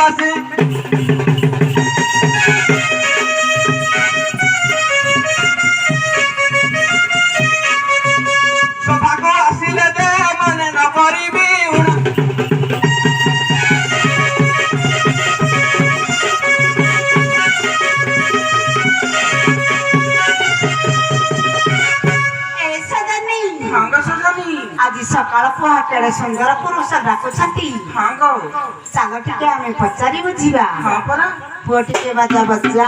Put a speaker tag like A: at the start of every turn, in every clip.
A: आसे सभा को आसिले दे माने न करिबी
B: आज सकाळ पहाटे सुंदर पुरुष डाकुछंती
A: हां गो
B: चाल टिके आमे पचारी बुझिबा
A: हां परा
B: पुଅ टिके बाजा बजा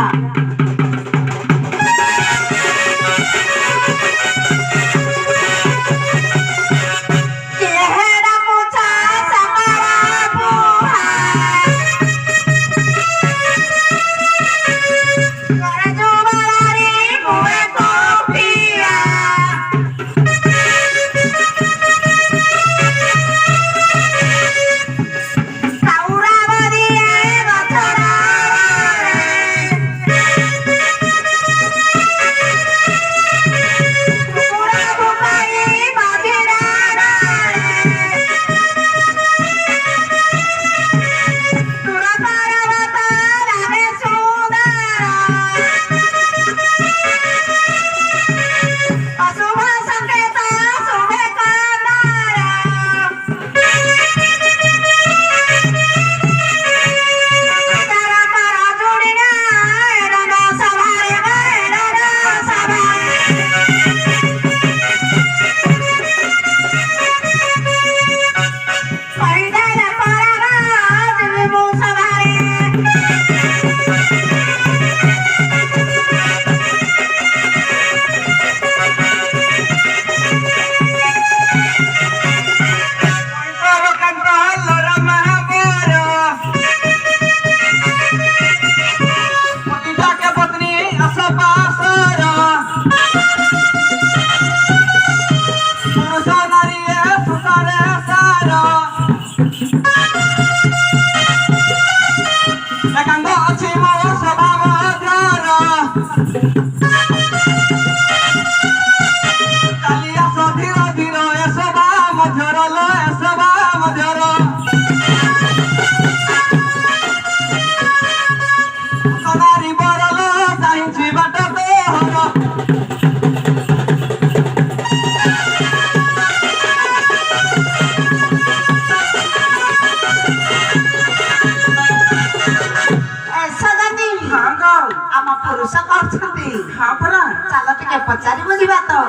B: पचारी बुझिबा तो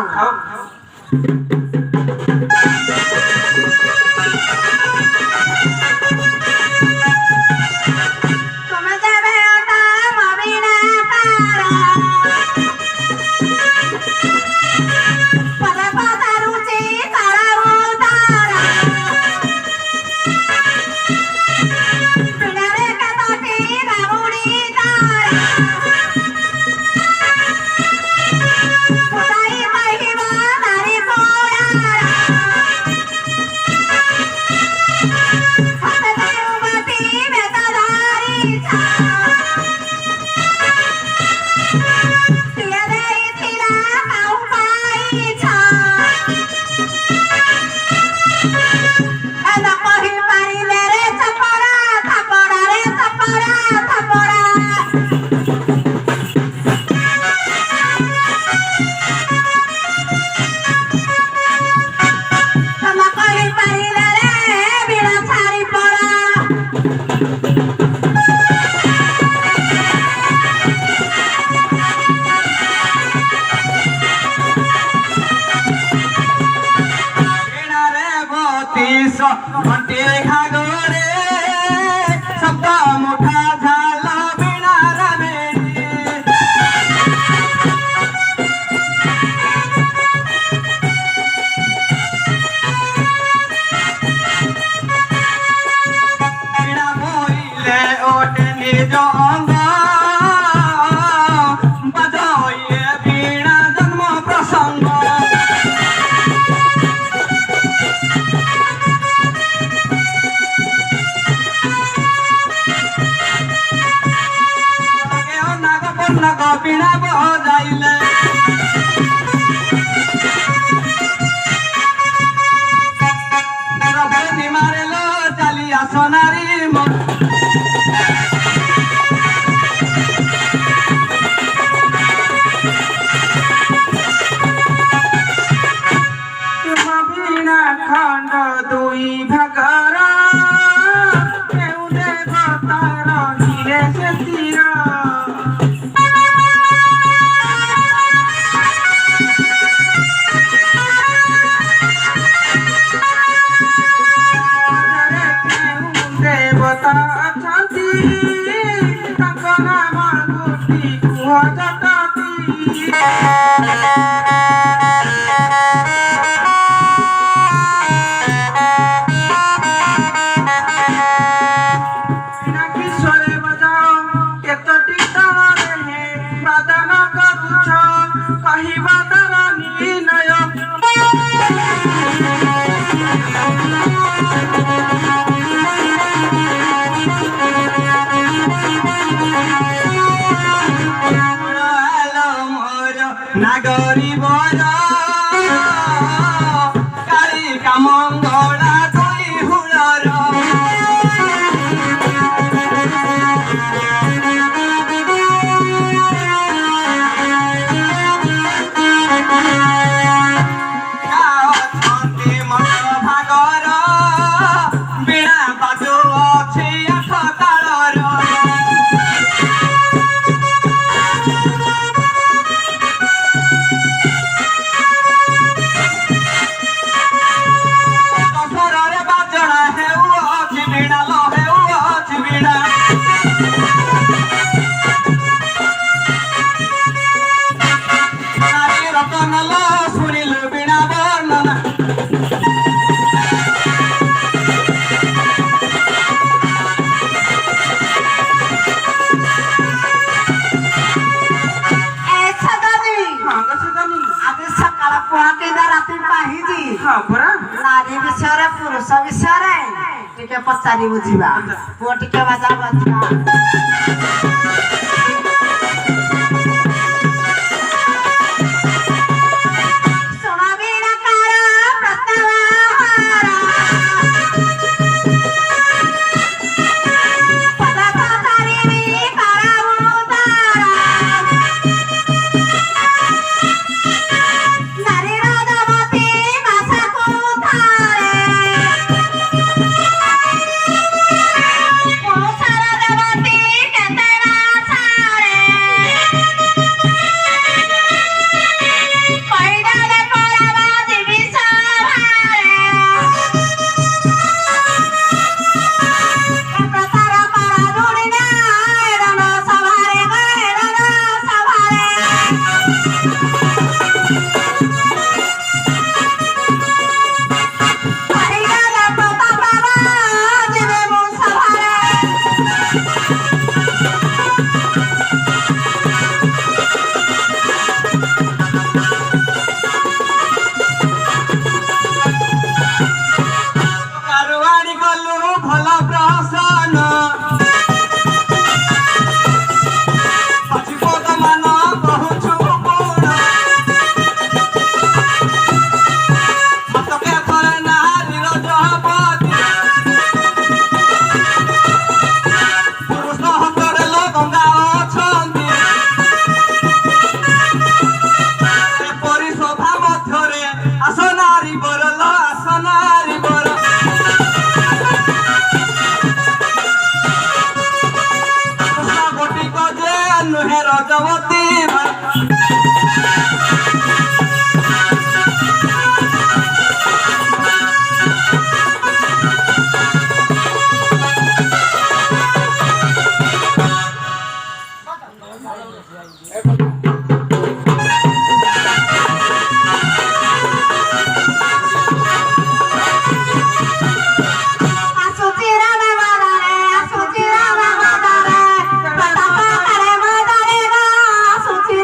A: पीड़ा बह जाइले मारे लो चलिया सोनारी से तीरा देवता छाती ताको नाम गोटी कुह जटाती किशोरे बजाओ केतोटी तारे हे बादन करुछ कहिबा तारा निर्णय नागरी बर कालिका मंगला दुई हुलर भागर बीणा बाजू अच्छी आठ तालर कसरे बाजणा हेउ अछि बीणा लो हेउ अछि बीणा नारी रतन लो सुनिलु बीणा वर्णना
B: ଆଜି ସକାଳ ପହକେଇଲା ରାତି ପାହିଛି ନାରୀ ବିଷୟରେ ପୁରୁଷ ବିଷୟରେ ଟିକେ ପଚାରି ବୁଝିବା ପୁଅ ଟିକେ ବାଜା ବାଜିବା ଶୁଣ ବୀଣାକାର ପ୍ରସ୍ତାବହାର ପଦ ପଚାରିବି କରାଉ ତାର ନାରୀର ଦେବତୀ ମାସକୁ ଥରେ ପୁରୁଷର ଦେବତୀ କେତେ ମାସରେ କହିଦେଲେ ପରାବା ଯିବି ସଭାରେ ପ୍ରଚାର କର ଦୁଡ଼ିନା ଏଡ଼ନ ସଭାରେ ଏଡ଼ନ ସଭାରେ କହିଦେଲେ ପ୍ରତାପ ଯିବେ ମୁଁ ସଭାରେ
A: କାରୁଆଣି ଗଲୁ ଭଲ ପ୍ରସନ୍ନ ପଛିପଦ ମାନ କହୁଛୁ ଗୁଣ ମତକେ ଥରେ ନାରୀର ଜହପତି ପୁରୁଷ ହସ୍ତରେ ଲୋ ଗଙ୍ଗା ଅଛନ୍ତି ଏପରି ସଭା ମଧ୍ୟରେ ଆସ ନାରୀ ବର ଲୋ ଆସ ନାରୀ ବର କୃଷ୍ଣ ଗୋଟିକ ଯେ ନୁହେଁ ରଜବତୀ
B: ଆସୁଛି ରାମ ବାଦାରେ ଆସୁଛି ରାମ ବାଦାରେ ପ୍ରତାପ କରେ ମଦାରେ ଆସୁଛି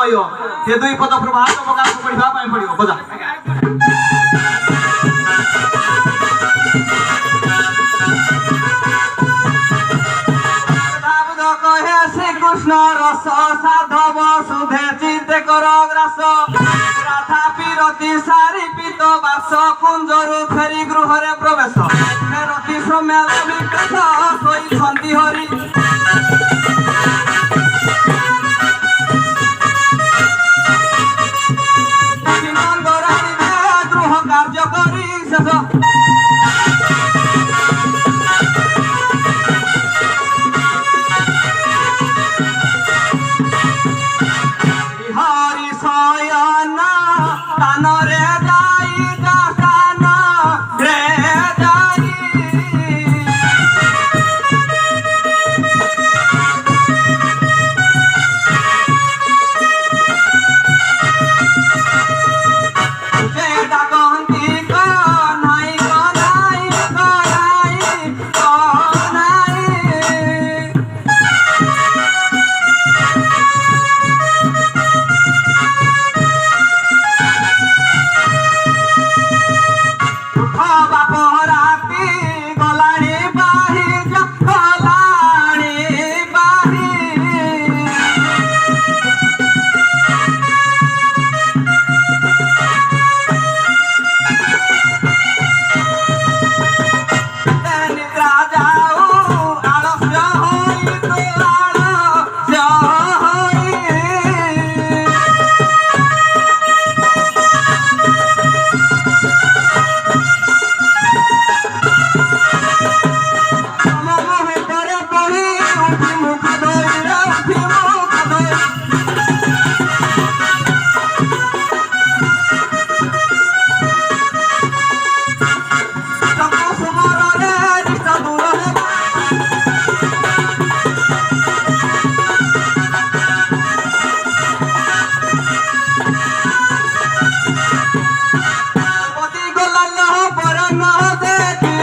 A: କହିବ ସେ ଦୁଇ ପଦ ପ୍ରଭାତ ପ୍ରକାଶ ପଢିବା ପାଇଁ ପଡିବ ବଜା কহে শ্রীকৃষ্ণ রস সাধব সুধে চিন্তে কর গ্রাস রাধা বিরতি সারি পিত বাস কুঞ্জরু ফেরি গৃহরে প্রবেশ ফেরতি সমেল বিকাশ শোইছন্তি হরি নন্দরানী গৃহ কার্য করি শেষ হরি শয়ন কানরে যাই দাসান রে যাই যে ডাকন্তি কনাই কনাই কনাই কনাই বাপ রাতি গলানি বাহি গলানি বাহি নিদ্রা যাও আলস্য হই তো আলস্য হই ভিতরে পড়ি উঠি মুখ ধরে উঠি মুখ ধরে সুমরে দৃষ্ট দূর পতি গোলাল পরন দেখি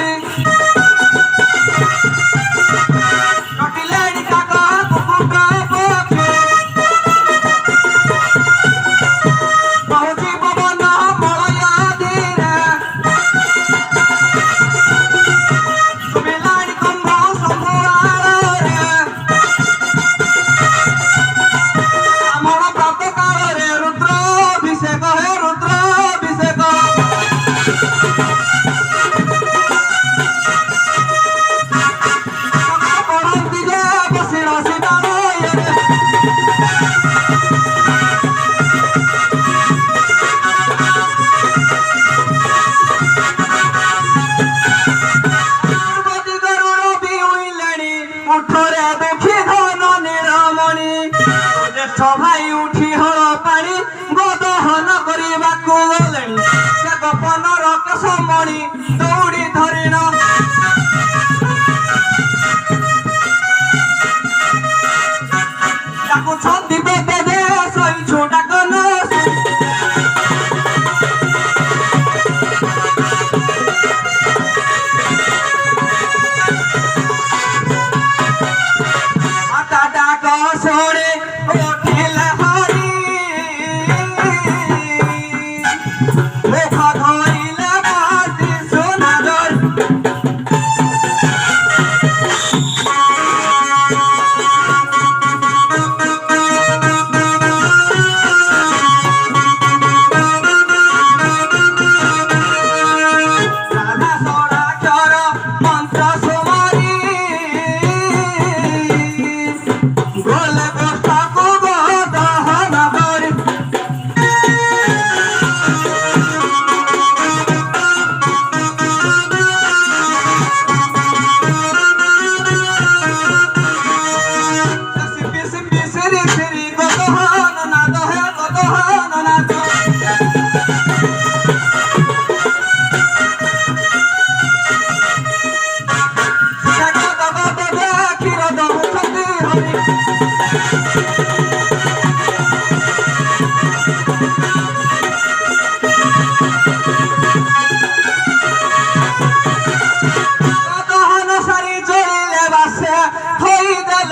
A: রটিলেনি কাকা কুকুকা পক্ষে বহুজি পবন মলয়া ধীরে সুমিলানি কম্ভ সম্ভুয়ারে আমার প্রাত কাଳରେ রুদ্র অভিষেক হে রুদ্র অভিষেক পড়ন্তি যে বসিল সীতারয়ে পার্বতী গরুর বিউইলেনি উঠরে দেখি ধন নিরমণি জ্যেষ্ঠ ভাই উঠি হল পাଣି গোদহନ କରିବାକୁ ଗଲେଣି ସେ ଗୋପନର କେଶମଣି ଦୌଡ଼ି ଧରିଣ ଡାକୁଛନ୍ତି ବେଦେ ଦେ ଶୋଇଛୁ ଡାକନ মাতা ডাক ଶୁଣି ଉଠିଲେ ହରି ମୁଖ ଧୋଇଲେ ବାସି ସୁନାର ରାଧା ଷୋଡ଼ାକ୍ଷର ମନ୍ତ୍ର ସୁମରି ଗୋଲେ ଗୋଷ୍ଠ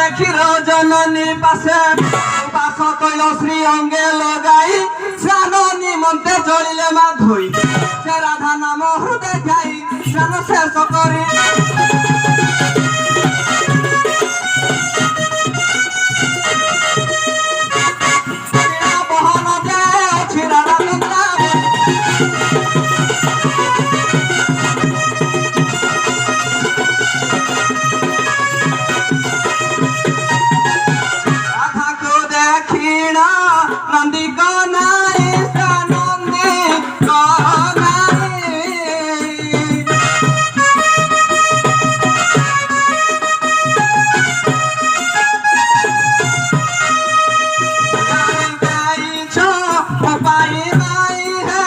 A: দেখিল জননী পাশে বাস কইল শ্রী অঙ্গে লগাই স্নান নিমন্তে চলিলে মা ধই সে রাধা নাম দেখাই স্নান শেষ করি বহন যে ଅଛି রাধা বৃন্দাবন রাধাকে দেখিল নন্দী কনাই নন্দী কনাই গাইছো পাই মাই হে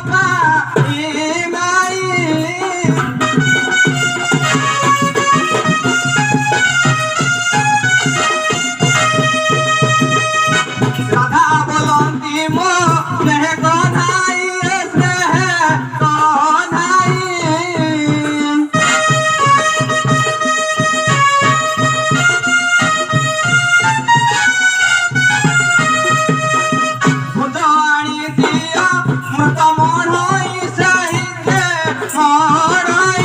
A: পাই মাই রাধা বলন্তি মো স্নেহ কনাই স্নেহ কনাই ভুজ আনি দিয়া মৃত মনই সাহিত্যে মরই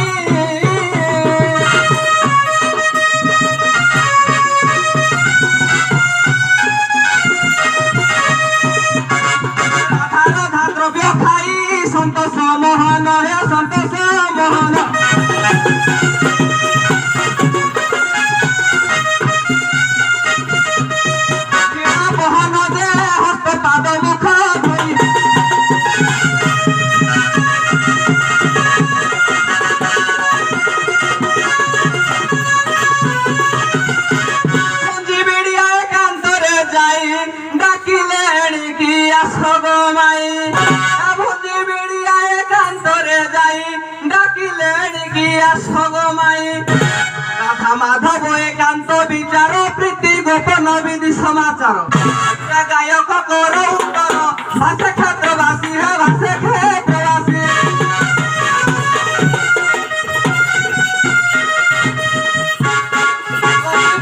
A: রাধা দ্রব্য খাই সন্তোষ মোহন হে সন্তোষ মোহন বহন দে হস্ত পাদ মুখ ধরি পুঞ্জি বিড়িয়া একান্তরে যাই ডাকিলে এণিকি আস গো মাই পুঞ্জি বিড়িয়া একান্তরে যাই ডাকিলে এণিকি আস গো মাই রাধা মাধব একান্ত বিচার প্রীতি গোপন বিধি সমাচার গায়ক কর উত্তর ভাষে ক্ষেত্রবাসী হে ভাষে ক্ষেত্রবাসী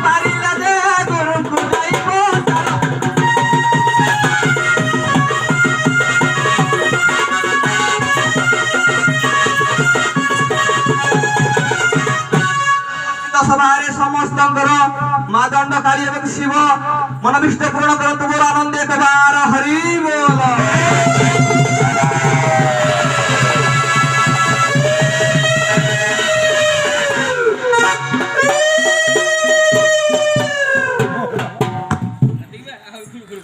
A: পারিলে যে গুরুଙ୍କୁ যাই পচার সভারে সমস্তଙ୍କର মা দণ্ডকালী এবং শিব মনোবিষ্ট পূରଣ କରନ୍ତୁ ମୋର ଆନନ୍ଦ একবার হরি ବୋল